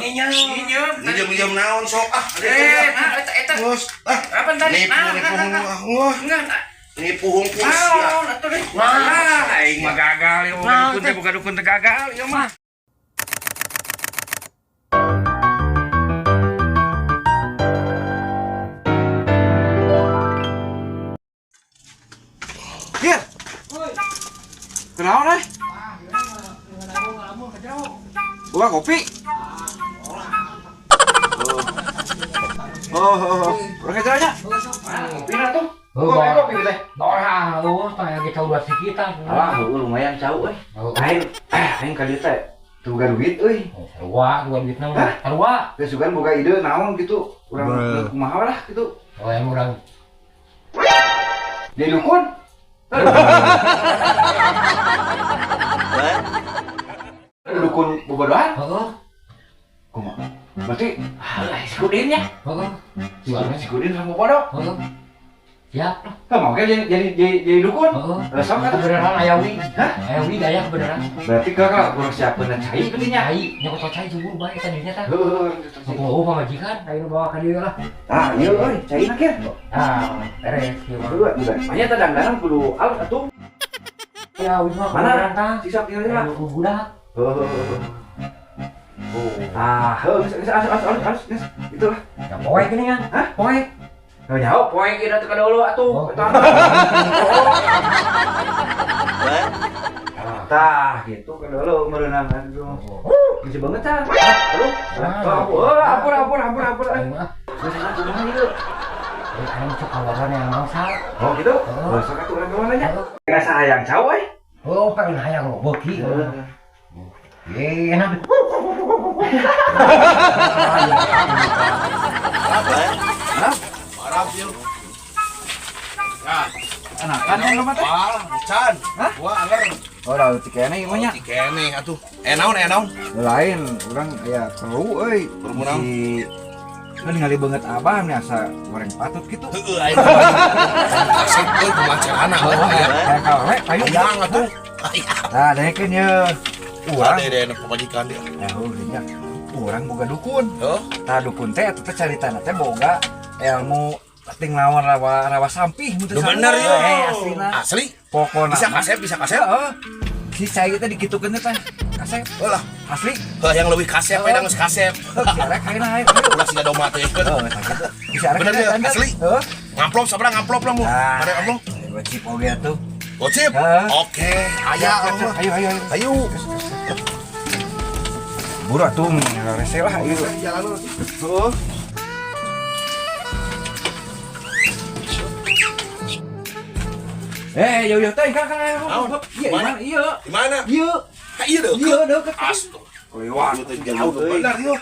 Nginjem naon sok Eta. Apa tadi? Nipu hungkus ya. Aing mah gagal ya, bukan dukun teh gagal ya mah. Iya. Kenapa nih? Gua kopi. Udah kerjanya? Pindah tuh. Kopi teh. Tanya kita udah sekitar. Alah, lumayan jauh aing ka dieu teh teu boga duit euy. Sarua duit nang. Sarua. Teh sugan boga ide naon gitu. Urang kumaha lah gitu. Oh, yang urang Jadi dukun. Dukun bobodohan? Heeh. Kumaha? Berarti sikudin ya? Heeh. Jualnya sikudin sama bodoh. Heeh. Siap lah. Kamu oke jadi dukun? Heeh. Sok kan Beneran ayawi. Hah? Ayawi daya beneran. Berarti kakak kurang siapin cai geudinya. Cai, nyokot cai jujur bae tadinya teh. Heuh. Oh, pamajikan, ayo bawa ka dieu lah. Ah, ieu euy, cai na kieu. Beres ieu mah. Kedua juga. Anya tadang-dang kudu alus atuh. Ya, wis mah Mana? beneran tah. Sisa tinggal lah. Budak. Bisa, alus, itu lah. Ya poek ini kan. Hah? Poek. Nyaho, poe kita teka dulu atuh. Tah, gitu kan dulu merenang aduh. Bisa banget tah. Aduh. Ampun. Ayo mah. Kumaha ieu? Ayo cok kawaran yang mangsa. Oh gitu. Sok atuh urang kemana nya? Nggak sayang cawe. Oh, pengen hayang lo beki. Enak. Parah yuk. Enakan yang lama teh. Can. Gua anger. Oh, da tikene ieu nya. Tikene atuh. Naon. Lain, urang aya perlu euy. Perlu Kan ningali banget abah nih asa goreng patut gitu. Heeh aing. Asep euy kumacarana ya. Kayak kawe, ayo Yang atuh. Nah, dekeun ye. Urang Ada pemajikan dia. dinya. Urang boga dukun. Heuh. Tah dukun teh eta teh caritana teh boga ilmu ting lawan rawa sampih mun teh Bener ya. aslina. Asli. Pokona Bisa kasep. heeh. Si cai teh dikitukeun teh kasep. Heula. Asli. Yang lebih kasep pedang geus kasep. Kira kaina ae. Ulah siga domba teh. Bisa Bener ya, asli. Heeh. Ngamplop sabaraha ngamplop lah mu. Ah. Ada amplop. Wajib oge atuh. Gocip. Heeh. Oke. Aya. Ayo. Ayo. Buru atuh rese lah ieu. Jalan. Heeh. Yo teh kan. Iya, Mana? iya. Di mana? Iya. Ha ieu deukeut. Iya, deukeut. Astaga. Lewat Teu jauh teh. Bener ieu.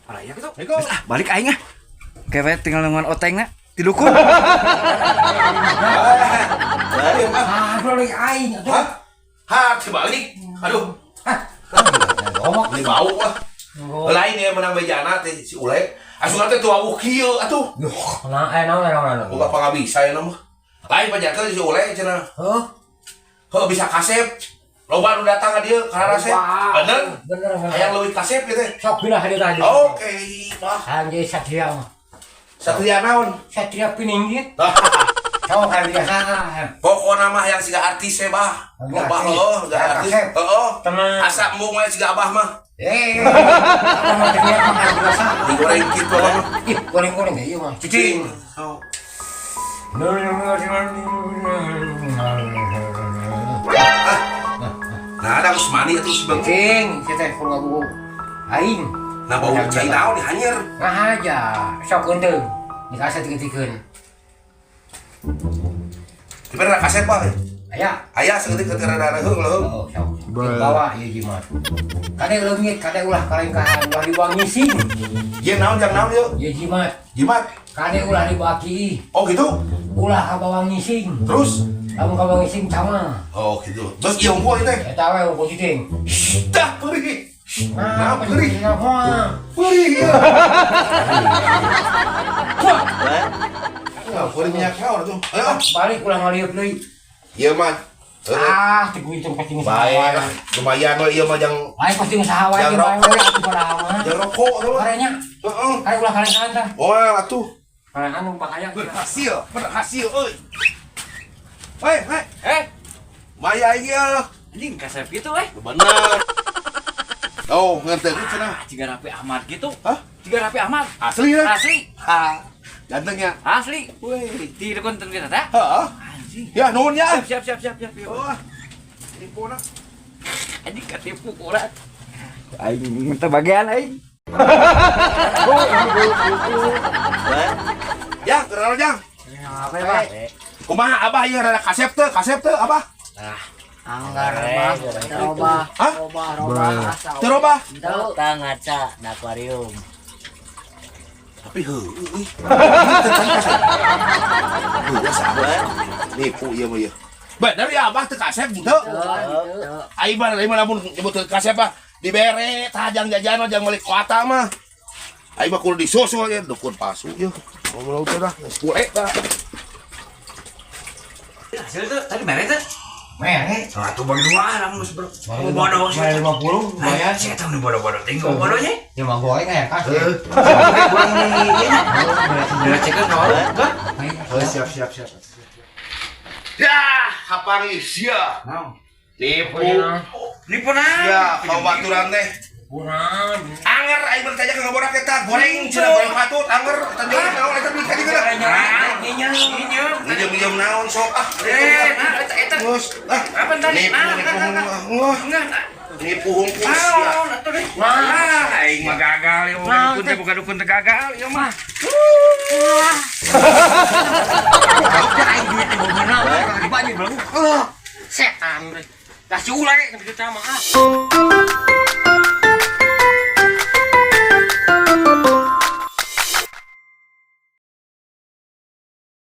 Aya gitu. Eko. Balik aing ah. Kewe tinggal dengan otengna di dukun. Kalau lagi aing. Hah? Kebalik. Aduh. Ngomong. Ini bau lah. Lain ya menang bejana teh si Ule. Asukan teh tua kieu atuh. Nah, naon. Boga pangabisa ya mah. Lain panjatkeun si Ule cenah. Heuh bisa kasep. Loba nu datang ka dieu ka rasep. Bener. Hayang leuwih kasep ieu teh. Sok pindah hari tadi. Oke, mah. Anjay Satria mah. Satria naon? Satria Pininggit. Sok kan biasa. Pokona mah yang siga artis we bah. Loba heuh, siga artis. Heeh. Tenang. Asa embung we siga abah mah. Apa mah terlihat makan biasa. Digoreng kitu mah. Ih, goreng-goreng ieu mah. Cicing. Nah, ada Usmani atuh si Bang. Cing, saya teh kurang buku. Aing. Nah, bau cai naon dihanyir. Nah aja, sok genteng. Dikasih tiga-tiga. Di mana kasep pak? Aya. Ayah seketik ketika ada hung loh. Oh, sok. Bawa ieu jimat. Kade leungit, kade ulah kalengkahan, ulah diwangi sing. Iya naon jang naon yuk? Ieu jimat. Jimat. Kade ulah dibaki. Oh gitu. Ulah ka bawang ngising. Terus? Lamun ka bawang ngising sama. Oh gitu. Terus iya unggul itu. Eta we unggul cicing. Dah pergi. Nah, pergi. Pergi. Nah, pergi minyak kau tuh. Ayo. Balik ulah ngalieup deui. Iya man. Tigu itu pasti ngesawa. Baik, lumayan we ieu mah jang Lain pasti ngesawa Jang ge bae rokok. atuh padahawa. jang rokok tuh. Karenya, Heeh. kare ulah kare tah. Oh, atuh. Anu bahaya. Berhasil euy. Hei. Maya ieu. Anjing kasep gitu weh. Bener. Oh, ngerti cenah. Ciga rapi amat gitu. Hah? Ciga rapi amat. Asli ya? Asli. Ha. Gantengnya. Asli. Weh. Di konten kita teh. Heeh. Anjing. Ya, nuhun ya. Siap. Oh. Infona. Anjing katipu kurat. Aing minta bagian aing. Ya, kenal Jang. Apa ya, Pak? Kumaha Abah ieu rada kasep teu Abah. Anggar mah, coba, Hah? coba. Teu robah. Kita ngaca di akuarium. Tapi heueuh. Sabar. Nipu ieu mah ieu. Bener ya Abah teu kasep gitu. Aing mah lamun nyebut teu kasep mah dibere tajang jajan jang balik kota mah. Aing mah kudu disusul ya dukun palsu ieu. Ngomong teh dah, kuek dah. Hasil tuh tadi mere tuh. Mere. Satu bagi dua orang mus bro. Bodoh sih. 50 lumayan. Saya tahu nih bodoh-bodoh. Tinggal bodohnya. Ya mah goreng ya kasih. Kurang nih. Bila cekan kawan. Siap. Ya, hapang sia. Nipu. Nipu nah. Ya, kau baturan teh. Kurang. Anger aing bertanya ke ngaborak eta goreng cenah goreng patut anger eta deui naon eta beli ka dieu dah. Minjem naon sok ah. Eta. Terus Apa tadi? nipu hungkus ya. Aing mah gagal ya bukan dukun teh gagal ya mah. Aing duit ibu mana? Banyak belum? Setan. Kasih ulai kita mah.